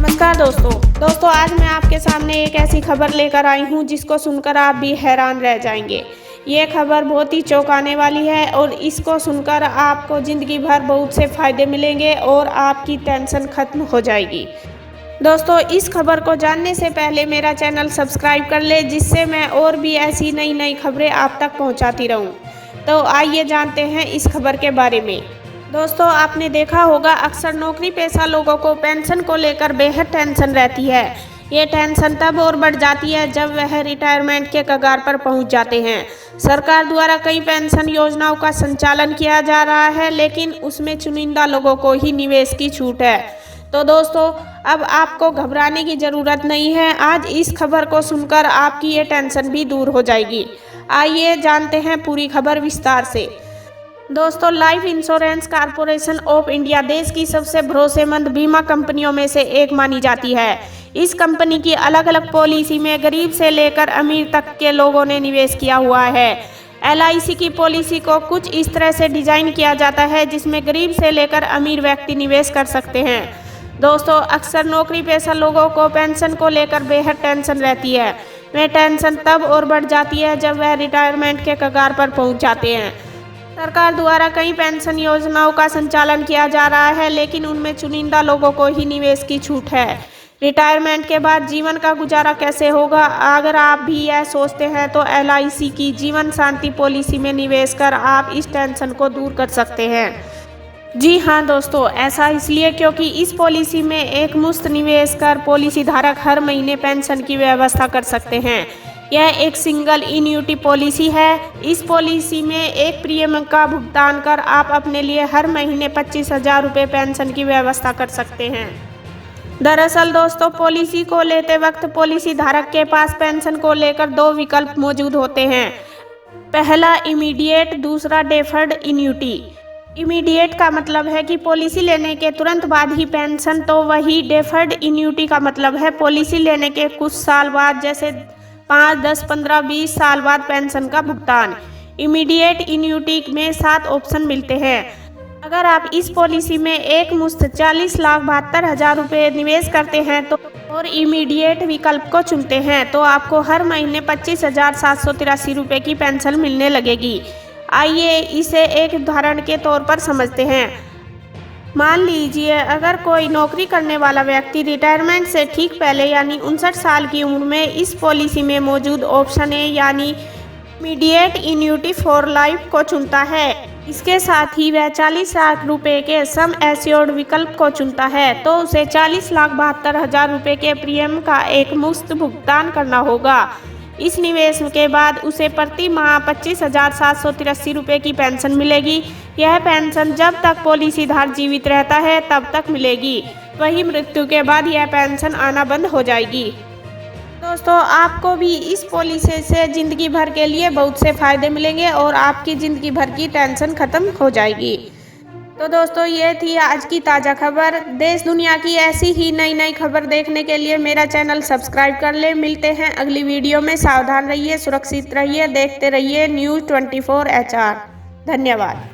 नमस्कार दोस्तों आज मैं आपके सामने एक ऐसी खबर लेकर आई हूं जिसको सुनकर आप भी हैरान रह जाएंगे। ये खबर बहुत ही चौंकाने वाली है और इसको सुनकर आपको ज़िंदगी भर बहुत से फ़ायदे मिलेंगे और आपकी टेंशन ख़त्म हो जाएगी। दोस्तों इस खबर को जानने से पहले मेरा चैनल सब्सक्राइब कर ले, जिससे मैं और भी ऐसी नई खबरें आप तक पहुंचाती रहूं। तो आइए जानते हैं इस खबर के बारे में। दोस्तों आपने देखा होगा, अक्सर नौकरी पेशा लोगों को पेंशन को लेकर बेहद टेंशन रहती है। ये टेंशन तब और बढ़ जाती है जब वह रिटायरमेंट के कगार पर पहुंच जाते हैं। सरकार द्वारा कई पेंशन योजनाओं का संचालन किया जा रहा है, लेकिन उसमें चुनिंदा लोगों को ही निवेश की छूट है। तो दोस्तों अब आपको घबराने की ज़रूरत नहीं है। आज इस खबर को सुनकर आपकी ये टेंशन भी दूर हो जाएगी। आइए जानते हैं पूरी खबर विस्तार से। दोस्तों life insurance corporation of India देश की सबसे भरोसेमंद बीमा कंपनियों में से एक मानी जाती है। इस कंपनी की अलग अलग पॉलिसी में गरीब से लेकर अमीर तक के लोगों ने निवेश किया हुआ है। LIC की पॉलिसी को कुछ इस तरह से डिजाइन किया जाता है जिसमें गरीब से लेकर अमीर व्यक्ति निवेश कर सकते हैं। दोस्तों अक्सर नौकरी पेशा लोगों को पेंशन को लेकर बेहद टेंशन रहती है। वह टेंशन तब और बढ़ जाती है जब वह रिटायरमेंट के कगार पर पहुंच जाते हैं। सरकार द्वारा कई पेंशन योजनाओं का संचालन किया जा रहा है, लेकिन उनमें चुनिंदा लोगों को ही निवेश की छूट है। रिटायरमेंट के बाद जीवन का गुजारा कैसे होगा, अगर आप भी यह सोचते हैं तो LIC की जीवन शांति पॉलिसी में निवेश कर आप इस टेंशन को दूर कर सकते हैं। जी हाँ दोस्तों, ऐसा इसलिए क्योंकि इस पॉलिसी में एक मुश्त निवेश कर पॉलिसी धारक हर महीने पेंशन की व्यवस्था कर सकते हैं। यह एक सिंगल इन्यूटी पॉलिसी है। इस पॉलिसी में एक प्रीमियम का भुगतान कर आप अपने लिए हर महीने 25,000 रुपये पेंशन की व्यवस्था कर सकते हैं। दरअसल दोस्तों पॉलिसी को लेते वक्त पॉलिसी धारक के पास पेंशन को लेकर दो विकल्प मौजूद होते हैं। पहला इमीडिएट, दूसरा डेफर्ड इन्यूटी। इमीडिएट का मतलब है कि पॉलिसी लेने के तुरंत बाद ही पेंशन, तो वही डेफर्ड इन्यूटी का मतलब है पॉलिसी लेने के कुछ साल बाद, जैसे 5, 10, 15, 20 साल बाद पेंशन का भुगतान। इमीडिएट इन्यूटी में 7 ऑप्शन मिलते हैं। अगर आप इस पॉलिसी में एक मुश्त 40,72,000 रुपये निवेश करते हैं तो और इमीडिएट विकल्प को चुनते हैं तो आपको हर महीने 25,783 रुपये की पेंशन मिलने लगेगी। आइए इसे एक उदाहरण के तौर पर समझते हैं। मान लीजिए अगर कोई नौकरी करने वाला व्यक्ति रिटायरमेंट से ठीक पहले यानी 59 साल की उम्र में इस पॉलिसी में मौजूद ऑप्शन ए यानी इमीडिएट इन्यूटी फॉर लाइफ को चुनता है, इसके साथ ही वह 40 लाख रुपए के सम एश्योर्ड विकल्प को चुनता है, तो उसे 40,72,000 रुपये के प्रीमियम का एक मुश्त भुगतान करना होगा। इस निवेश के बाद उसे प्रति माह 25,783 रुपये की पेंशन मिलेगी। यह पेंशन जब तक पॉलिसी धारक जीवित रहता है तब तक मिलेगी, वही मृत्यु के बाद यह पेंशन आना बंद हो जाएगी। दोस्तों आपको भी इस पॉलिसी से ज़िंदगी भर के लिए बहुत से फ़ायदे मिलेंगे और आपकी ज़िंदगी भर की टेंशन ख़त्म हो जाएगी। तो दोस्तों ये थी आज की ताज़ा खबर। देश दुनिया की ऐसी ही नई खबर देखने के लिए मेरा चैनल सब्सक्राइब कर ले। मिलते हैं अगली वीडियो में। सावधान रहिए, सुरक्षित रहिए, देखते रहिए News 24 HR। धन्यवाद।